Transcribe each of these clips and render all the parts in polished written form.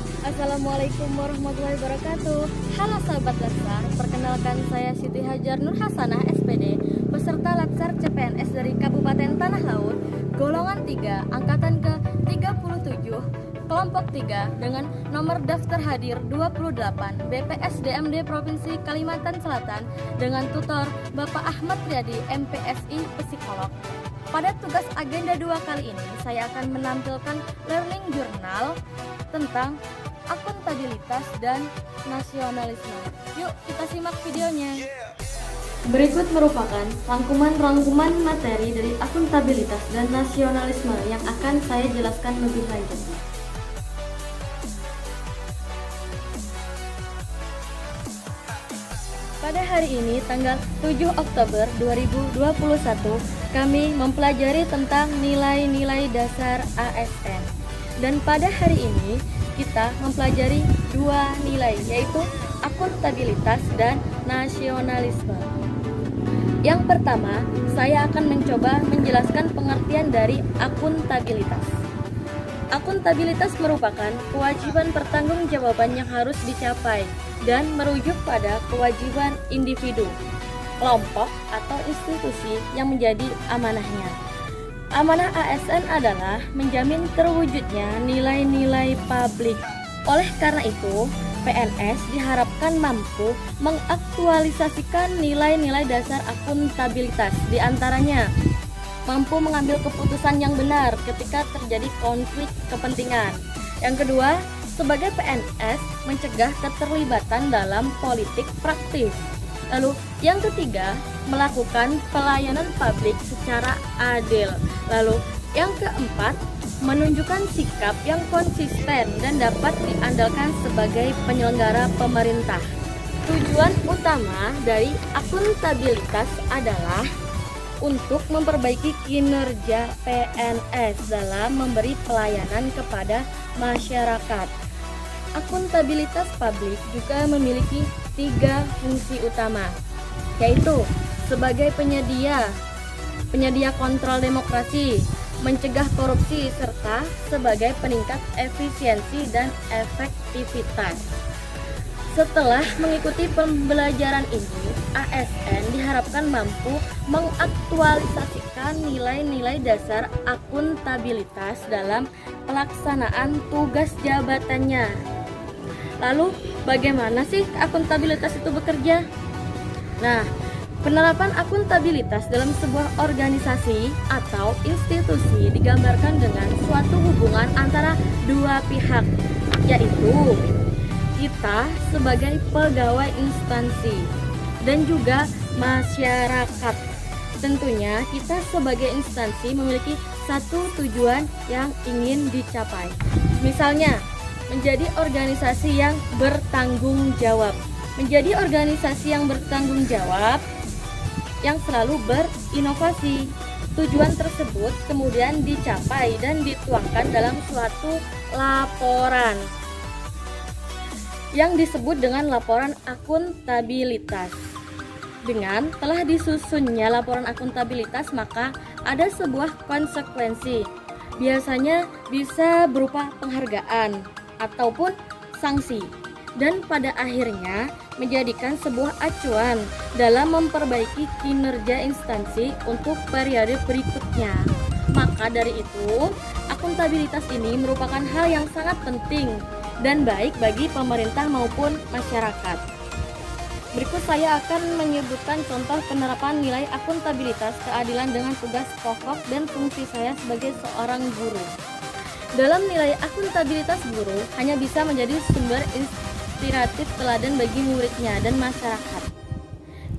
Assalamualaikum warahmatullahi wabarakatuh. Halo sahabat Latsar, perkenalkan saya Siti Hajar Nur Hasanah SPD, peserta Latsar CPNS dari Kabupaten Tanah Laut, golongan 3, angkatan ke-37, kelompok 3 dengan nomor daftar hadir 28 BPSDMD Provinsi Kalimantan Selatan dengan tutor Bapak Ahmad Riyadi MPSI Psikolog. Pada tugas agenda 2 kali ini, saya akan menampilkan learning journal tentang akuntabilitas dan nasionalisme. Yuk kita simak videonya. Berikut merupakan rangkuman materi dari akuntabilitas dan nasionalisme yang akan saya jelaskan lebih lanjut. Pada hari ini, tanggal 7 Oktober 2021, kami mempelajari tentang nilai-nilai dasar ASN. Dan pada hari ini, kita mempelajari dua nilai, yaitu akuntabilitas dan nasionalisme. Yang pertama, saya akan mencoba menjelaskan pengertian dari akuntabilitas. Akuntabilitas merupakan kewajiban pertanggungjawaban yang harus dicapai dan merujuk pada kewajiban individu, kelompok, atau institusi yang menjadi amanahnya. Amanah ASN adalah menjamin terwujudnya nilai-nilai publik. Oleh karena itu, PNS diharapkan mampu mengaktualisasikan nilai-nilai dasar akuntabilitas, di antaranya mampu mengambil keputusan yang benar ketika terjadi konflik kepentingan. Yang kedua, sebagai PNS mencegah keterlibatan dalam politik praktis. Lalu yang ketiga, melakukan pelayanan publik secara adil. Lalu yang keempat, menunjukkan sikap yang konsisten dan dapat diandalkan sebagai penyelenggara pemerintah. Tujuan utama dari akuntabilitas adalah untuk memperbaiki kinerja PNS dalam memberi pelayanan kepada masyarakat. Akuntabilitas publik juga memiliki 3 fungsi utama, yaitu sebagai penyedia kontrol demokrasi, mencegah korupsi, serta sebagai peningkat efisiensi dan efektivitas. Setelah mengikuti pembelajaran ini, ASN diharapkan mampu mengaktualisasikan nilai-nilai dasar akuntabilitas dalam pelaksanaan tugas jabatannya. Lalu, bagaimana sih akuntabilitas itu bekerja? Nah, penerapan akuntabilitas dalam sebuah organisasi atau institusi digambarkan dengan suatu hubungan antara dua pihak, yaitu kita sebagai pegawai instansi dan juga masyarakat. Tentunya kita sebagai instansi memiliki satu tujuan yang ingin dicapai. Misalnya, menjadi organisasi yang bertanggung jawab. Menjadi organisasi yang bertanggung jawab yang selalu berinovasi. Tujuan tersebut kemudian dicapai dan dituangkan dalam suatu laporan yang disebut dengan laporan akuntabilitas. Dengan telah disusunnya laporan akuntabilitas, maka ada sebuah konsekuensi. Biasanya bisa berupa penghargaan ataupun sanksi, dan pada akhirnya menjadikan sebuah acuan dalam memperbaiki kinerja instansi untuk periode berikutnya. Maka dari itu, akuntabilitas ini merupakan hal yang sangat penting dan baik bagi pemerintah maupun masyarakat. Berikut saya akan menyebutkan contoh penerapan nilai akuntabilitas keadilan dengan tugas pokok dan fungsi saya sebagai seorang guru. Dalam nilai akuntabilitas, guru hanya bisa menjadi sumber inspiratif teladan bagi muridnya dan masyarakat.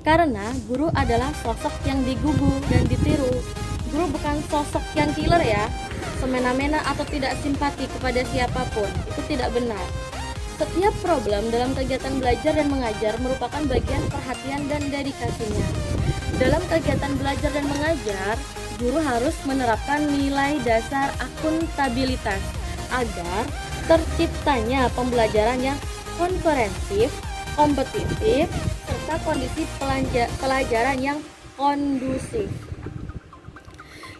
Karena guru adalah sosok yang digugu dan ditiru. Guru bukan sosok yang killer ya, semena-mena atau tidak simpati kepada siapapun. Itu tidak benar. Setiap problem dalam kegiatan belajar dan mengajar merupakan bagian perhatian dan dedikasinya. Dalam kegiatan belajar dan mengajar, guru harus menerapkan nilai dasar akuntabilitas agar terciptanya pembelajaran yang komprehensif, kompetitif, serta kondisi pelajaran yang kondusif.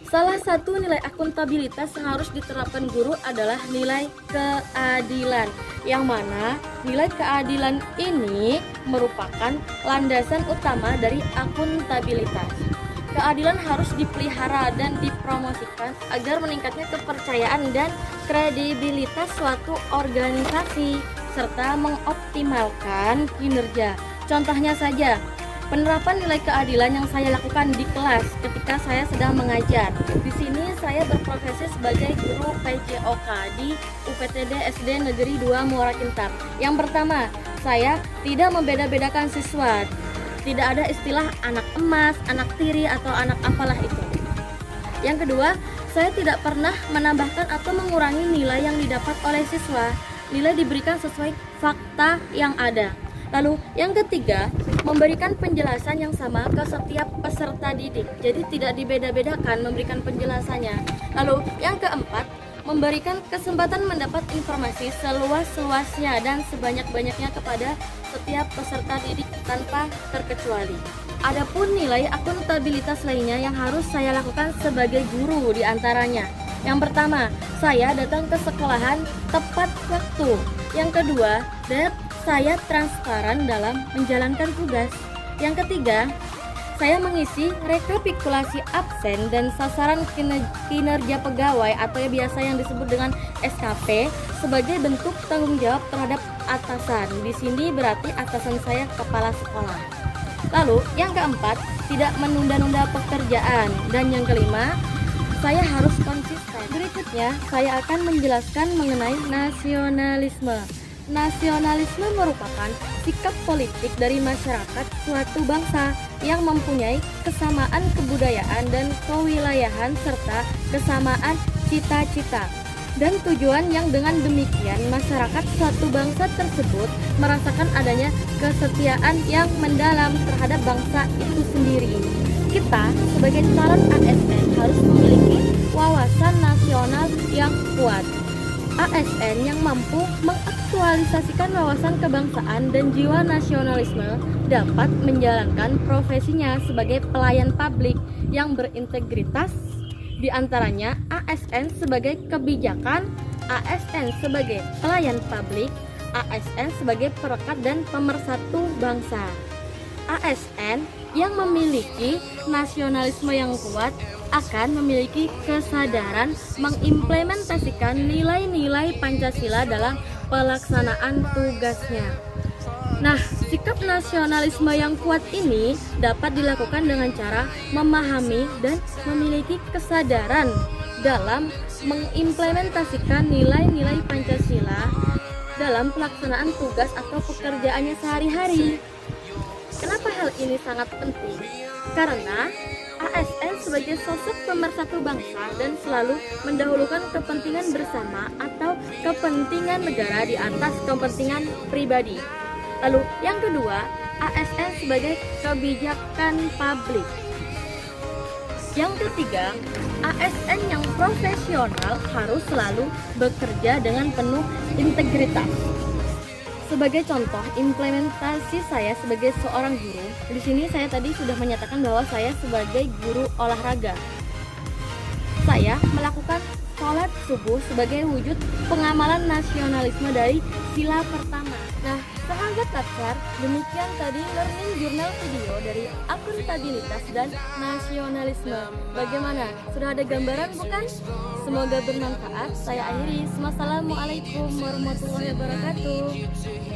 Salah satu nilai akuntabilitas yang harus diterapkan guru adalah nilai keadilan, yang mana nilai keadilan ini merupakan landasan utama dari akuntabilitas. Keadilan harus dipelihara dan dipromosikan agar meningkatnya kepercayaan dan kredibilitas suatu organisasi serta mengoptimalkan kinerja. Contohnya saja, penerapan nilai keadilan yang saya lakukan di kelas ketika saya sedang mengajar. Di sini saya berprofesi sebagai guru PJOK di UPTD SD Negeri 2 Muara Kintab. Yang pertama, saya tidak membeda-bedakan siswa. Tidak ada istilah anak emas, anak tiri, atau anak apalah itu. Yang kedua, saya tidak pernah menambahkan atau mengurangi nilai yang didapat oleh siswa. Nilai diberikan sesuai fakta yang ada. Lalu yang ketiga, memberikan penjelasan yang sama ke setiap peserta didik. Jadi tidak dibeda-bedakan memberikan penjelasannya. Lalu yang keempat, memberikan kesempatan mendapat informasi seluas-luasnya dan sebanyak-banyaknya kepada setiap peserta didik tanpa terkecuali. Adapun nilai akuntabilitas lainnya yang harus saya lakukan sebagai guru diantaranya. Yang pertama, saya datang ke sekolahan tepat waktu. Yang kedua, saya transparan dalam menjalankan tugas. Yang ketiga, saya mengisi rekapitulasi absen dan sasaran kinerja pegawai atau biasa yang disebut dengan SKP sebagai bentuk tanggung jawab terhadap atasan. Di sini berarti atasan saya kepala sekolah. Lalu yang keempat, tidak menunda-nunda pekerjaan. Dan yang kelima, saya harus konsisten. Berikutnya, saya akan menjelaskan mengenai nasionalisme. Nasionalisme merupakan sikap politik dari masyarakat suatu bangsa yang mempunyai kesamaan kebudayaan dan kewilayahan serta kesamaan cita-cita dan tujuan, yang dengan demikian masyarakat suatu bangsa tersebut merasakan adanya kesetiaan yang mendalam terhadap bangsa itu sendiri. Kita sebagai calon ASN harus memiliki wawasan nasional yang kuat. ASN yang mampu mengaktualisasikan wawasan kebangsaan dan jiwa nasionalisme dapat menjalankan profesinya sebagai pelayan publik yang berintegritas, diantaranya ASN sebagai kebijakan, ASN sebagai pelayan publik, ASN sebagai perekat dan pemersatu bangsa. ASN yang memiliki nasionalisme yang kuat akan memiliki kesadaran mengimplementasikan nilai-nilai Pancasila dalam pelaksanaan tugasnya. Nah, sikap nasionalisme yang kuat ini dapat dilakukan dengan cara memahami dan memiliki kesadaran dalam mengimplementasikan nilai-nilai Pancasila dalam pelaksanaan tugas atau pekerjaannya sehari-hari. Kenapa hal ini sangat penting? Karena ASN sebagai sosok pemersatu bangsa dan selalu mendahulukan kepentingan bersama atau kepentingan negara di atas kepentingan pribadi. Lalu yang kedua, ASN sebagai kebijakan publik. Yang ketiga, ASN yang profesional harus selalu bekerja dengan penuh integritas. Sebagai contoh implementasi saya sebagai seorang guru, di sini saya tadi sudah menyatakan bahwa saya sebagai guru olahraga. Saya melakukan sholat subuh sebagai wujud pengamalan nasionalisme dari sila pertama. Nah, sahabat Latsar, demikian tadi learning journal video dari akuntabilitas dan nasionalisme. Bagaimana? Sudah ada gambaran bukan? Semoga bermanfaat. Saya akhiri. Wassalamualaikum warahmatullahi wabarakatuh.